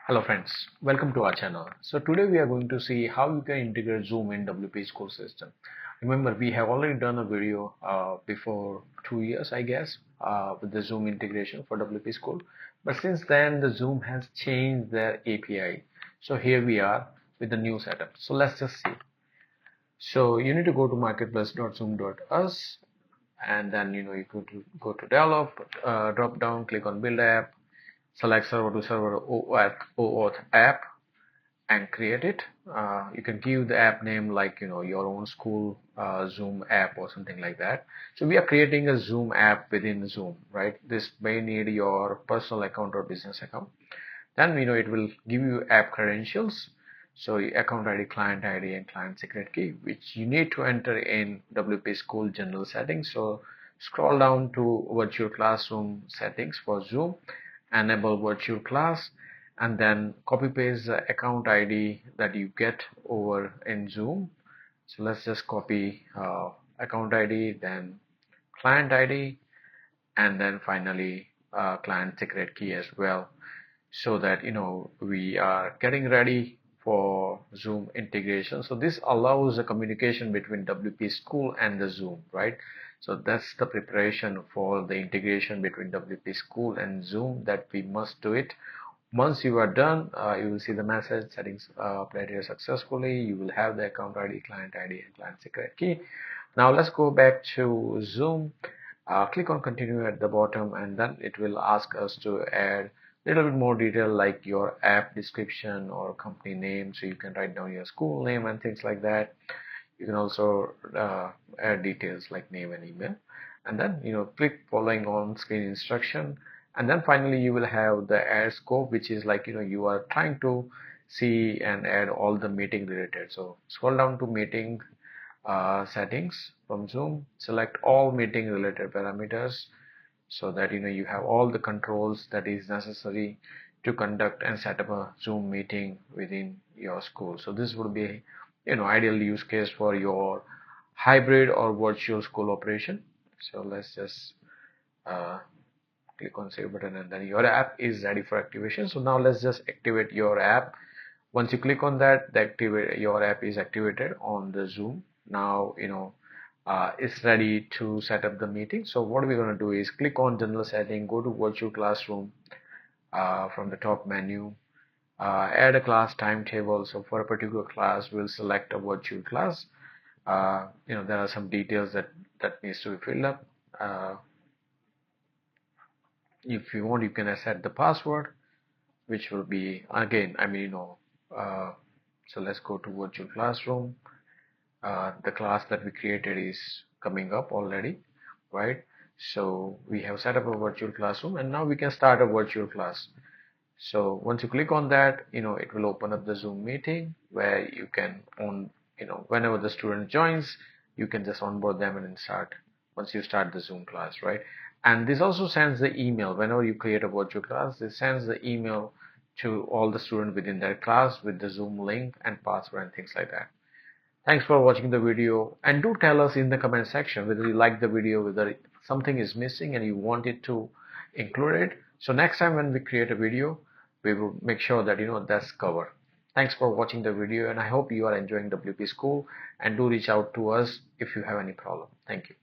Hello friends, welcome to our channel. So today we are going to see how you can integrate Zoom in WP School system. Remember, we have already done a video before 2 years, I guess, with the Zoom integration for WP School. But since then, the Zoom has changed their API. So here we are with the new setup. So let's just see. So you need to go to marketplace.zoom.us, and then you could go to develop, drop down, click on build app, select server to server OAuth app and create it. You can give the app name like your own school Zoom app or something like that. So we are creating a Zoom app within Zoom, right? This may need your personal account or business account. Then it will give you app credentials. So account ID, client ID, and client secret key, which you need to enter in WP School general settings. So scroll down to virtual classroom settings for Zoom, enable virtual class, and then copy paste the account ID that you get over in Zoom. So let's just copy account ID, then client ID, and then finally client secret key as well, so that we are getting ready for Zoom integration. So this allows the communication between WP School and the Zoom, right? So that's the preparation for the integration between WP School and Zoom, that we must do it. Once you are done, you will see the message settings applied here successfully. You will have the account ID, client ID, and client secret key. Now let's go back to Zoom. Click on continue at the bottom, and then it will ask us to add a little bit more detail like your app description or company name, so you can write down your school name and things like that. You can also add details like name and email, and then click following on screen instruction, and then finally you will have the add scope, which is like you are trying to see and add all the meeting related. So scroll down to meeting settings from Zoom, select all meeting related parameters, so that you have all the controls that is necessary to conduct and set up a Zoom meeting within your school. So this would be ideal use case for your hybrid or virtual school operation. So let's just uh, click on save button, and then your app is ready for activation. So now let's just activate your app. Once you click on that, your app is activated on the Zoom. Now it's ready to set up the meeting. So what we're going to do is click on general setting, go to virtual classroom from the top menu, add a class timetable. So for a particular class, we'll select a virtual class. There are some details that needs to be filled up. If you want, you can set the password, which will be again, so let's go to virtual classroom. The class that we created is coming up already, right? So we have set up a virtual classroom, and now we can start a virtual class. So once you click on that, it will open up the Zoom meeting where you can whenever the student joins, you can just onboard them and then start once you start the Zoom class, right? And this also sends the email whenever you create a virtual class. This sends the email to all the students within that class with the Zoom link and password and things like that. Thanks for watching the video, and do tell us in the comment section whether you like the video, whether something is missing and you want it to include it. So next time when we create a video, we will make sure that that's covered. Thanks for watching the video, and I hope you are enjoying WP School, and do reach out to us if you have any problem. Thank you.